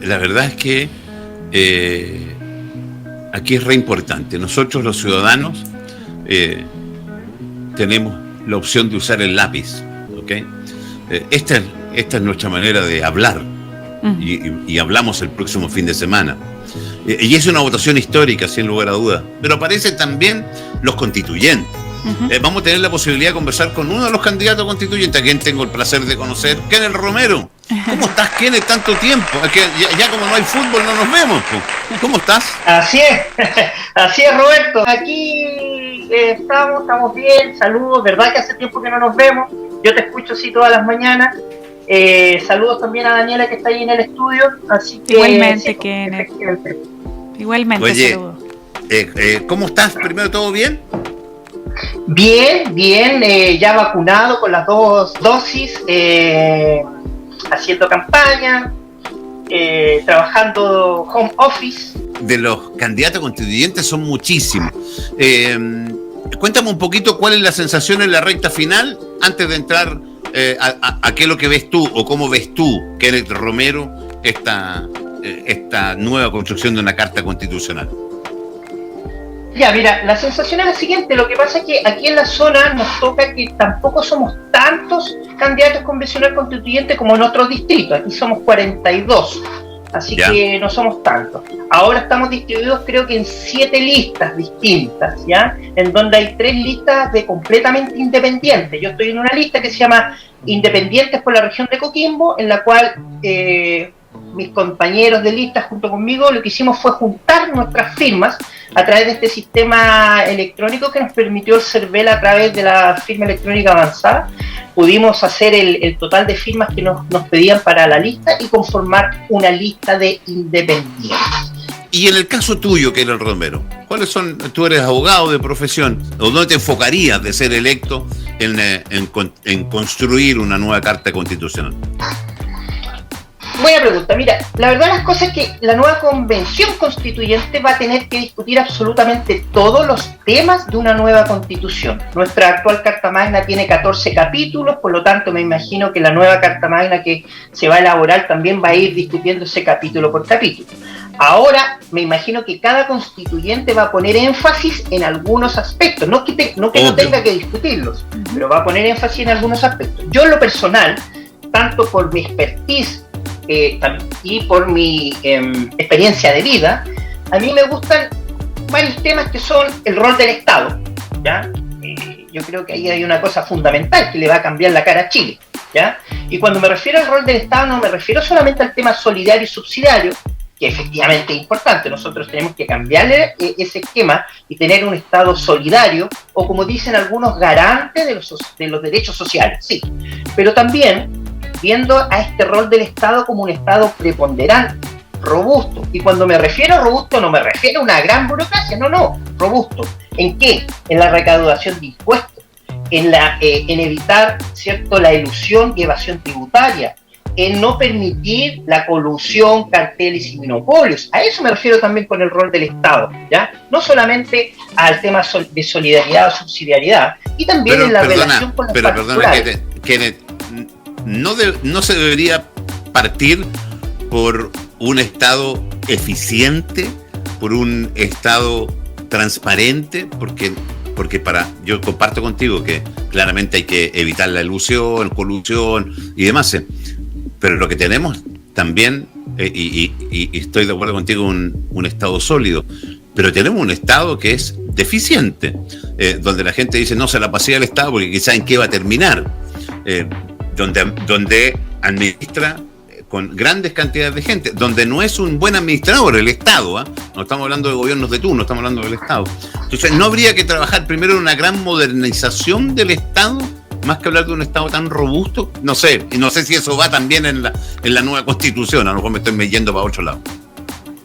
La verdad es que aquí es re importante. Nosotros los ciudadanos tenemos la opción de usar el lápiz, ¿ok? Esta es nuestra manera de hablar y hablamos el próximo fin de semana. Y es una votación histórica, sin lugar a dudas. Pero aparecen también los constituyentes. Vamos a tener la posibilidad de conversar con uno de los candidatos constituyentes, a quien tengo el placer de conocer, Kenneth Romero. ¿Cómo estás, Kenneth, tanto tiempo? Es que ya como no hay fútbol no nos vemos. ¿Cómo estás? Así es, Roberto. Aquí estamos bien, saludos, verdad que hace tiempo que no nos vemos. Yo te escucho así todas las mañanas. Saludos también a Daniela, que está ahí en el estudio. Así que igualmente, sí, Kenneth. Igualmente. Oye, saludos. ¿Cómo estás? Primero, ¿todo bien? Bien, ya vacunado con las 2 dosis, haciendo campaña, trabajando home office. De los candidatos constituyentes son muchísimos. Cuéntame un poquito cuál es la sensación en la recta final, antes de entrar a qué es lo que ves tú, o cómo ves tú, Kenneth Romero, esta nueva construcción de una carta constitucional. Ya, mira, la sensación es la siguiente. Lo que pasa es que aquí en la zona nos toca que tampoco somos tantos candidatos convencional constituyentes como en otros distritos. Aquí somos 42, así ¿ya? Que no somos tantos. Ahora estamos distribuidos creo que en 7 listas distintas, ¿ya? En donde hay 3 listas de completamente independientes. Yo estoy en una lista que se llama Independientes por la región de Coquimbo, en la cual mis compañeros de lista junto conmigo lo que hicimos fue juntar nuestras firmas a través de este sistema electrónico que nos permitió el CERVEL a través de la firma electrónica avanzada. Pudimos hacer el total de firmas que nos pedían para la lista y conformar una lista de independientes. Y en el caso tuyo, Kenneth Romero, ¿cuáles son? Tú eres abogado de profesión, ¿o dónde te enfocarías de ser electo en construir una nueva carta constitucional? Buena pregunta. Mira, la verdad las cosas es que la nueva convención constituyente va a tener que discutir absolutamente todos los temas de una nueva constitución. Nuestra actual Carta Magna tiene 14 capítulos, por lo tanto me imagino que la nueva Carta Magna que se va a elaborar también va a ir discutiéndose capítulo por capítulo. Ahora me imagino que cada constituyente va a poner énfasis en algunos aspectos, no que no tenga que discutirlos, pero va a poner énfasis en algunos aspectos. Yo en lo personal, tanto por mi expertise y por mi experiencia de vida, a mí me gustan varios temas que son el rol del Estado, ¿ya? Yo creo que ahí hay una cosa fundamental que le va a cambiar la cara a Chile, ¿ya? Y cuando me refiero al rol del Estado no me refiero solamente al tema solidario y subsidiario, que efectivamente es importante. Nosotros tenemos que cambiarle ese esquema y tener un Estado solidario, o como dicen algunos, garante de los derechos sociales, sí, pero también viendo a este rol del Estado como un Estado preponderante, robusto. Y cuando me refiero a robusto no me refiero a una gran burocracia, no, robusto. ¿En qué? En la recaudación de impuestos, en evitar, ¿cierto?, la elusión y evasión tributaria, en no permitir la colusión, carteles y monopolios. A eso me refiero también con el rol del Estado, ¿ya? No solamente al tema de solidaridad o subsidiariedad, y también en la relación con los particulares. Kenneth, no se debería partir por un Estado eficiente, por un Estado transparente, porque yo comparto contigo que claramente hay que evitar la ilusión, colusión y demás, pero lo que tenemos también, y estoy de acuerdo contigo, un Estado sólido, pero tenemos un Estado que es deficiente, donde la gente dice no se la pasea al Estado porque quizá en qué va a terminar, donde administra con grandes cantidades de gente, donde no es un buen administrador el Estado, no estamos hablando de gobiernos de turno, estamos hablando del Estado. Entonces, ¿no habría que trabajar primero en una gran modernización del Estado, más que hablar de un Estado tan robusto? No sé si eso va también en la nueva Constitución, a lo mejor me estoy yendo para otro lado.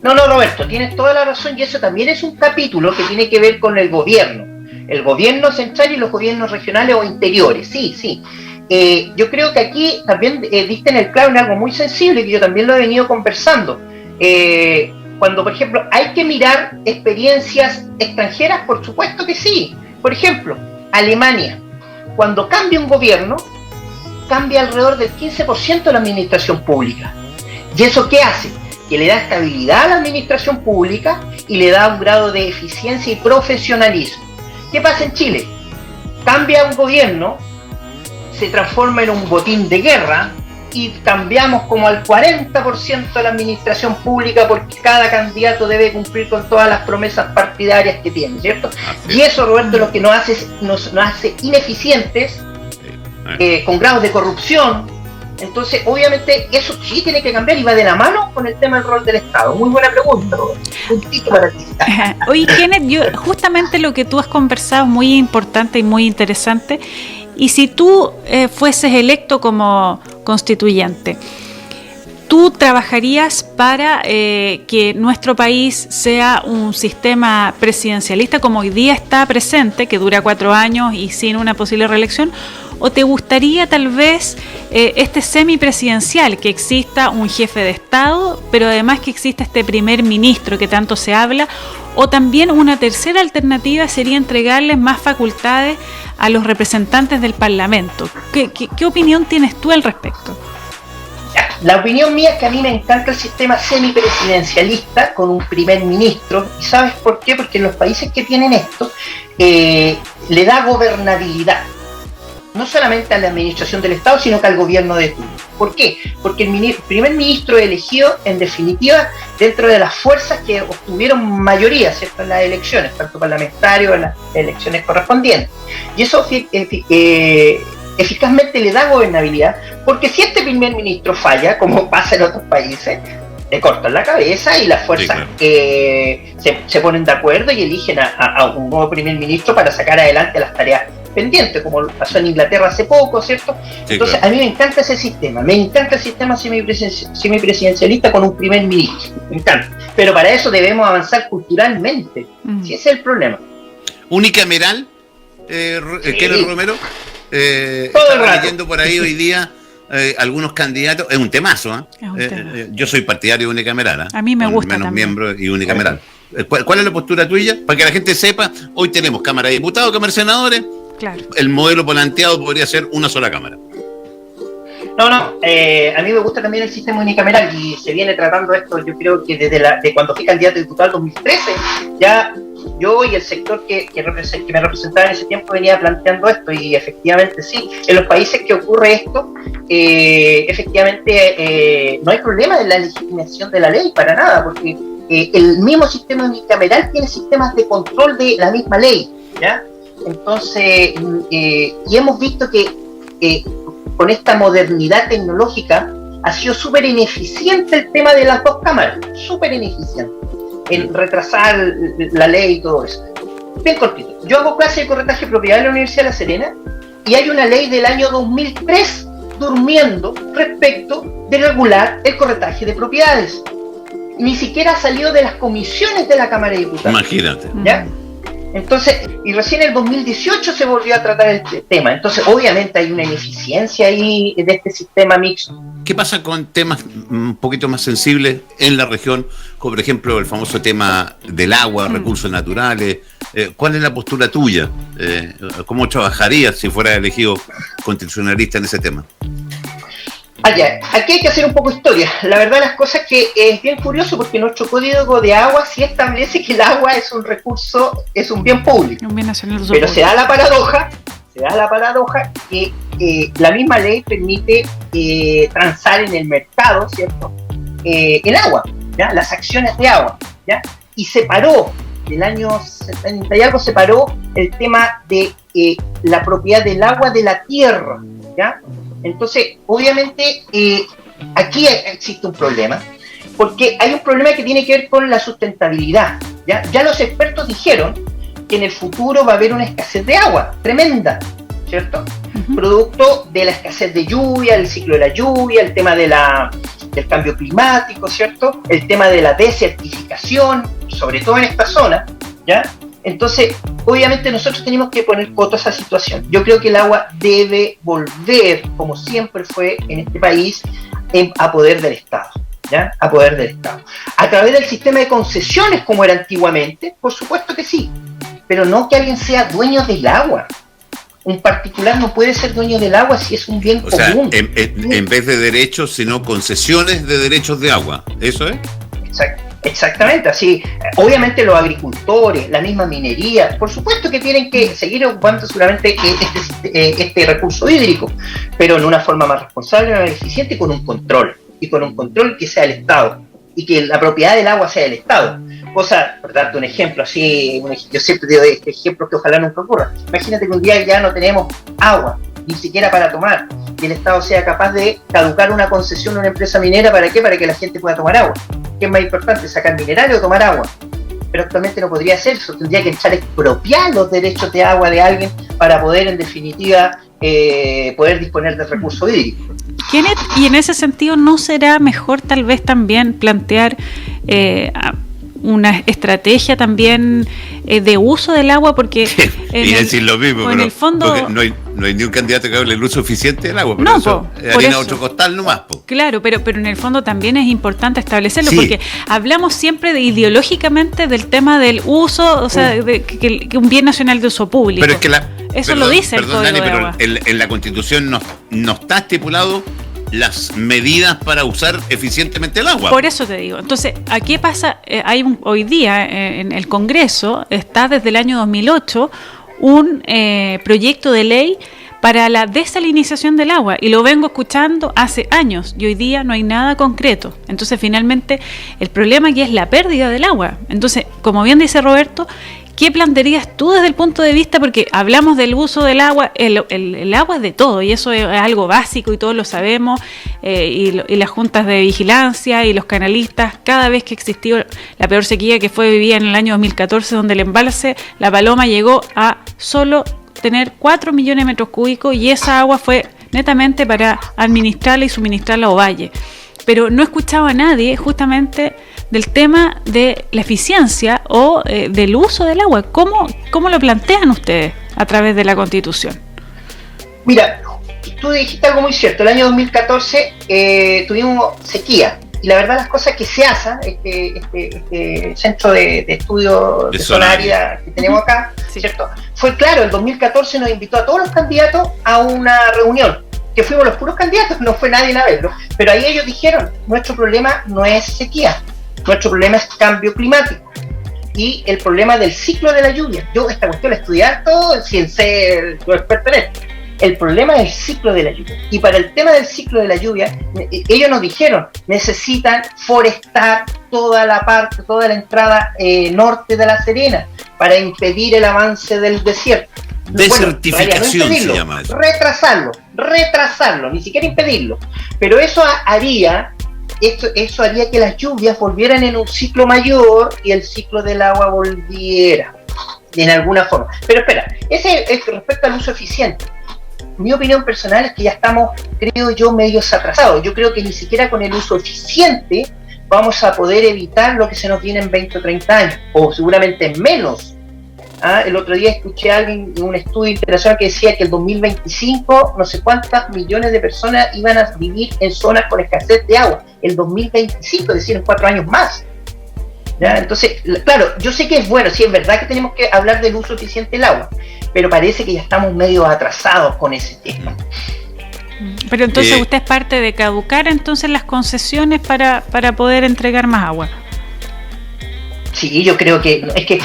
No, Roberto, tienes toda la razón, y eso también es un capítulo que tiene que ver con el gobierno central y los gobiernos regionales o interiores, sí. Yo creo que aquí también diste en el clavo en algo muy sensible que yo también lo he venido conversando. Cuando, por ejemplo, hay que mirar experiencias extranjeras, por supuesto que sí. Por ejemplo, Alemania, cuando cambia un gobierno, cambia alrededor del 15% de la administración pública. ¿Y eso qué hace? Que le da estabilidad a la administración pública y le da un grado de eficiencia y profesionalismo. ¿Qué pasa en Chile? Cambia un gobierno, se transforma en un botín de guerra y cambiamos como al 40% de la administración pública porque cada candidato debe cumplir con todas las promesas partidarias que tiene, ¿cierto? Y eso, Roberto, lo que nos hace ineficientes, con grados de corrupción. Entonces, obviamente, eso sí tiene que cambiar y va de la mano con el tema del rol del Estado. Muy buena pregunta, Roberto. Puntito para ti. Oye, Kenneth, justamente lo que tú has conversado es muy importante y muy interesante. Y si tú fueses electo como constituyente, ¿tú trabajarías para que nuestro país sea un sistema presidencialista como hoy día está presente, que dura 4 años y sin una posible reelección? ¿O te gustaría tal vez este semipresidencial, que exista un jefe de Estado, pero además que exista este primer ministro que tanto se habla? O también una tercera alternativa sería entregarles más facultades a los representantes del Parlamento. ¿Qué opinión tienes tú al respecto? La opinión mía es que a mí me encanta el sistema semipresidencialista con un primer ministro. ¿Y sabes por qué? Porque en los países que tienen esto le da gobernabilidad. No solamente a la administración del Estado, sino que al gobierno de turno. ¿Por qué? Porque el primer ministro elegido, en definitiva, dentro de las fuerzas que obtuvieron mayoría, ¿cierto?, en las elecciones, tanto parlamentarias, en las elecciones correspondientes. Y eso eficazmente le da gobernabilidad, porque si este primer ministro falla, como pasa en otros países, le cortan la cabeza y las fuerzas se ponen de acuerdo y eligen a un nuevo primer ministro para sacar adelante las tareas pendientes, como pasó en Inglaterra hace poco, ¿cierto? Sí, entonces, claro, a mí me encanta ese sistema, el sistema semipresidencialista con un primer ministro, me encanta. Pero para eso debemos avanzar culturalmente, si ese es el problema. ¿Unicameral, Kenneth Romero? Estaba leyendo por ahí hoy día algunos candidatos, es un temazo, yo soy partidario unicameral, a mí me gusta menos también. Miembros y unicameral. ¿Cuál es la postura tuya? Para que la gente sepa, hoy tenemos Cámara de Diputados, Cámara de Senadores. Claro. El modelo planteado podría ser una sola Cámara. No, a mí me gusta también el sistema unicameral y se viene tratando esto, yo creo que desde cuando fui candidato a diputado en 2013, ya yo y el sector que me representaba en ese tiempo venía planteando esto y efectivamente sí, en los países que ocurre esto, efectivamente no hay problema en la legitimación de la ley para nada, porque el mismo sistema unicameral tiene sistemas de control de la misma ley, ¿ya? Entonces, y hemos visto que con esta modernidad tecnológica ha sido súper ineficiente el tema de las dos cámaras, súper ineficiente en retrasar la ley y todo eso. Bien cortito, yo hago clase de corretaje de propiedad en la Universidad de La Serena y hay una ley del año 2003 durmiendo respecto de regular el corretaje de propiedades. Ni siquiera ha salido de las comisiones de la Cámara de Diputados. Imagínate. ¿Ya? Entonces, y recién en el 2018 se volvió a tratar este tema. Entonces, obviamente hay una ineficiencia ahí de este sistema mixto. ¿Qué pasa con temas un poquito más sensibles en la región, como por ejemplo el famoso tema del agua, recursos naturales? ¿Cuál es la postura tuya? ¿Cómo trabajarías si fueras elegido constitucionalista en ese tema? Aquí hay que hacer un poco de historia. La verdad las cosas que es bien curioso porque nuestro código de agua sí establece que el agua es un recurso, es un bien público. Un bien nacional. Pero se da la paradoja que la misma ley permite transar en el mercado, ¿cierto? El agua, ¿ya? Las acciones de agua, ¿ya? Y separó, del año 70 y algo, separó el tema de la propiedad del agua de la tierra, ¿ya? Entonces, obviamente, aquí existe un problema, porque hay un problema que tiene que ver con la sustentabilidad, ¿ya? Ya los expertos dijeron que en el futuro va a haber una escasez de agua tremenda, ¿cierto? Producto de la escasez de lluvia, el ciclo de la lluvia, el tema del cambio climático, ¿cierto? El tema de la desertificación, sobre todo en esta zona, ¿ya? Entonces, obviamente nosotros tenemos que poner coto a esa situación. Yo creo que el agua debe volver, como siempre fue en este país, a poder del Estado, ¿ya? A poder del Estado. A través del sistema de concesiones, como era antiguamente, por supuesto que sí, pero no que alguien sea dueño del agua. Un particular no puede ser dueño del agua si es un bien O sea, común. en vez de derechos, sino concesiones de derechos de agua. ¿Eso es? Exactamente, así. Obviamente los agricultores, la misma minería, por supuesto que tienen que seguir ocupando seguramente este recurso hídrico, pero en una forma más responsable, más eficiente y con un control. Y con un control que sea el Estado. Y que la propiedad del agua sea del Estado. Cosa, por darte un ejemplo, así, yo siempre digo este ejemplo que ojalá nunca ocurra. Imagínate que un día ya no tenemos agua, ni siquiera para tomar, y el Estado sea capaz de caducar una concesión a una empresa minera. ¿Para qué? Para que la gente pueda tomar agua. ¿Qué es más importante, sacar minerales o tomar agua? Pero actualmente no podría ser eso, tendría que entrar a expropiar los derechos de agua de alguien para poder, en definitiva, poder disponer del recurso hídrico. Kenneth, y en ese sentido, ¿no será mejor tal vez también plantear una estrategia también de uso del agua? Porque y decir lo mismo, pero en el fondo no hay ni un candidato que hable el uso eficiente del agua, pero no, eso harina otro costal nomás. Claro, pero en el fondo también es importante establecerlo, sí, porque hablamos siempre ideológicamente del tema del uso, o sea, de que un bien nacional de uso público. Pero es que eso lo dice el Código Dani, de pero Agua. En la Constitución no está estipulado las medidas para usar eficientemente el agua. Por eso te digo. Entonces, ¿qué pasa? Hoy día en el Congreso está desde el año 2008 un proyecto de ley para la desalinización del agua, y lo vengo escuchando hace años, y hoy día no hay nada concreto. Entonces, finalmente, el problema aquí es la pérdida del agua. Entonces, como bien dice Roberto, ¿qué plantearías tú desde el punto de vista? Porque hablamos del uso del agua, el agua es de todo, y eso es algo básico y todos lo sabemos, y las juntas de vigilancia y los canalistas, cada vez que existió la peor sequía que fue vivida en el año 2014, donde el embalse La Paloma llegó a solo tener 4 millones de metros cúbicos, y esa agua fue netamente para administrarla y suministrarla a Ovalle. Pero no escuchaba a nadie justamente del tema de la eficiencia o del uso del agua. ¿Cómo lo plantean ustedes a través de la Constitución? Mira, tú dijiste algo muy cierto. El año 2014 tuvimos sequía, y la verdad las cosas que se hacen, este centro de estudio de zona árida que tenemos acá, sí, ¿cierto? Fue claro, el 2014 nos invitó a todos los candidatos a una reunión, que fuimos los puros candidatos, no fue nadie a verlo, pero ahí ellos dijeron, nuestro problema no es sequía, nuestro problema es cambio climático y el problema del ciclo de la lluvia. Yo esta cuestión la estudié todo sin ser experto en esto. El problema es el ciclo de la lluvia. Y para el tema del ciclo de la lluvia, ellos nos dijeron, necesitan forestar toda la entrada norte de La Serena para impedir el avance del desierto. Desertificación se llama eso. Retrasarlo, ni siquiera impedirlo. Pero eso haría que las lluvias volvieran en un ciclo mayor y el ciclo del agua volviera en alguna forma. Pero espera, ese es respecto al uso eficiente. Mi opinión personal es que ya estamos, creo yo, medios atrasados. Yo creo que ni siquiera con el uso eficiente vamos a poder evitar lo que se nos viene en 20 o 30 años, o seguramente menos. El otro día escuché a alguien en un estudio internacional que decía que el 2025 no sé cuántas millones de personas iban a vivir en zonas con escasez de agua. El 2025, es decir, en 4 años más. ¿Ya? Entonces, claro, yo sé que es bueno, sí es verdad que tenemos que hablar del uso eficiente del agua, pero parece que ya estamos medio atrasados con ese tema. Pero entonces usted es parte de caducar entonces las concesiones para poder entregar más agua. Sí, yo creo que es que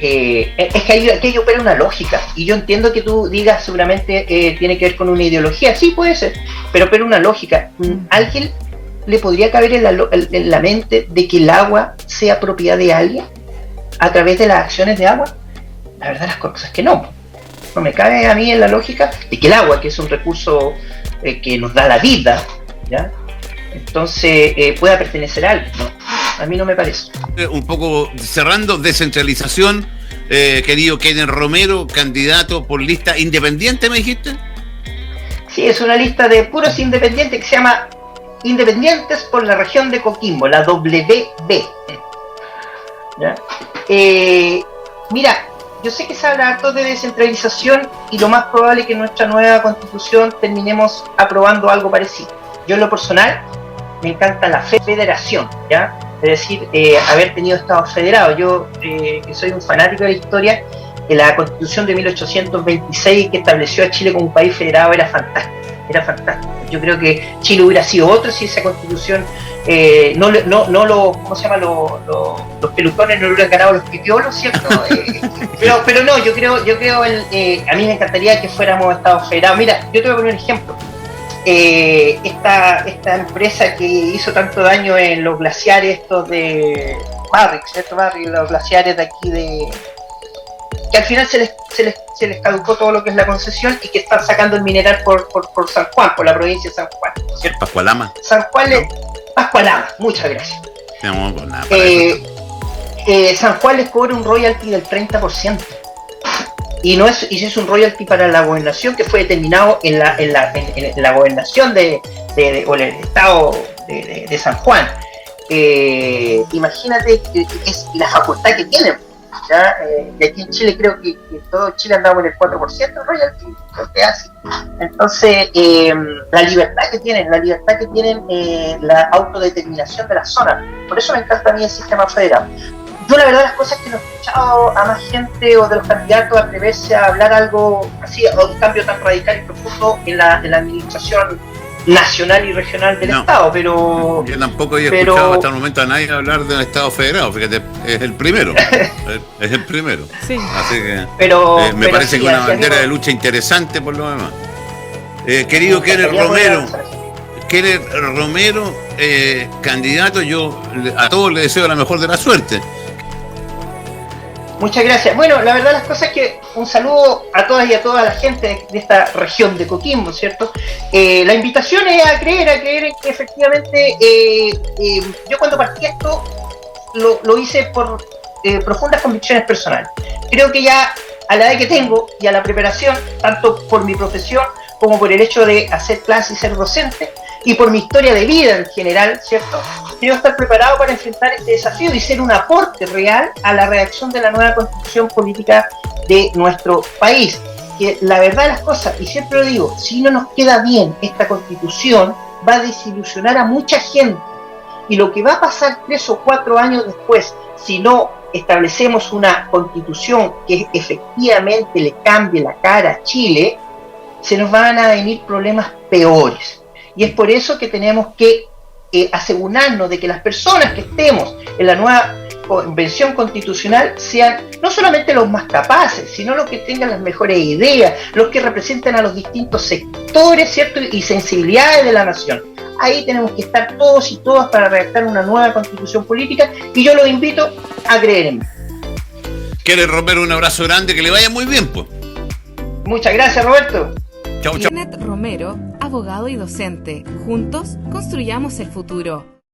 es que aquí opera una lógica, y yo entiendo que tú digas seguramente tiene que ver con una ideología, sí puede ser, pero opera una lógica. ¿Alguien le podría caber en la mente de que el agua sea propiedad de alguien a través de las acciones de agua? La verdad las cosas es que no me cabe a mí en la lógica de que el agua, que es un recurso que nos da la vida, ¿ya? Entonces pueda pertenecer a alguien, ¿no? A mí no me parece. Un poco cerrando, descentralización, querido Kenneth Romero, candidato por lista independiente, ¿me dijiste? Sí, es una lista de puros independientes que se llama Independientes por la Región de Coquimbo, la WB. ¿Ya? Mira, yo sé que se habla harto de descentralización, y lo más probable es que en nuestra nueva constitución terminemos aprobando algo parecido. Yo en lo personal me encanta la federación, ¿ya? Es decir, haber tenido estados federados. Yo, que soy un fanático de la historia, la Constitución de 1826 que estableció a Chile como un país federado era fantástica. Era fantástico. Yo creo que Chile hubiera sido otro si esa Constitución ¿cómo se llama? Los pelucones no le hubieran ganado los pipiolos, ¿cierto? pero no, yo creo a mí me encantaría que fuéramos Estados federados. Mira, yo te voy a poner un ejemplo. Esta empresa que hizo tanto daño en los glaciares estos de Barrick, ¿cierto? Barrick, los glaciares de aquí que al final se les caducó todo lo que es la concesión y que están sacando el mineral por San Juan, por la provincia de San Juan, ¿cierto? Pascualama. San Juan, ¿no? Pascualama, muchas gracias. No, pues nada, San Juan les cobra un royalty del 30%. Y es un royalty para la gobernación que fue determinado en la gobernación o el estado de San Juan. Imagínate es la facultad que tienen. ¿Ya? Y aquí en Chile creo que todo Chile andaba en el 4% de royalty, lo que hace. Entonces, la libertad que tienen, la autodeterminación de la zona. Por eso me encanta a mí el sistema federal. Yo la verdad las cosas que no he escuchado a más gente o de los candidatos a atreverse a hablar algo así, o un cambio tan radical y profundo en la administración nacional y regional del Estado, pero... Yo tampoco he escuchado hasta el momento a nadie hablar del Estado federado, fíjate, es el primero. Es el primero. Sí. Así que me pero parece sí, que una bandera de lucha interesante por lo demás. Querido Keller Romero, candidato, yo a todos les deseo la mejor de la suerte. Muchas gracias. Bueno, la verdad las cosas es que un saludo a todas y a toda la gente de esta región de Coquimbo, ¿cierto? La invitación es a creer en que efectivamente yo cuando partí esto lo hice por profundas convicciones personales. Creo que ya a la edad que tengo y a la preparación, tanto por mi profesión como por el hecho de hacer clases y ser docente, y por mi historia de vida en general, ¿cierto? Quiero estar preparado para enfrentar este desafío y ser un aporte real a la redacción de la nueva constitución política de nuestro país. Que la verdad de las cosas, y siempre lo digo, si no nos queda bien esta constitución, va a desilusionar a mucha gente. Y lo que va a pasar 3 o 4 años después, si no establecemos una constitución que efectivamente le cambie la cara a Chile, se nos van a venir problemas peores. Y es por eso que tenemos que asegurarnos de que las personas que estemos en la nueva convención constitucional sean no solamente los más capaces, sino los que tengan las mejores ideas, los que representen a los distintos sectores, ¿cierto? Y sensibilidades de la nación. Ahí tenemos que estar todos y todas para redactar una nueva constitución política y yo los invito a creer en mí. Keller Romero, un abrazo grande, que le vaya muy bien, pues. Muchas gracias, Roberto. Chau, chau. Kenneth Romero, abogado y docente. Juntos construyamos el futuro.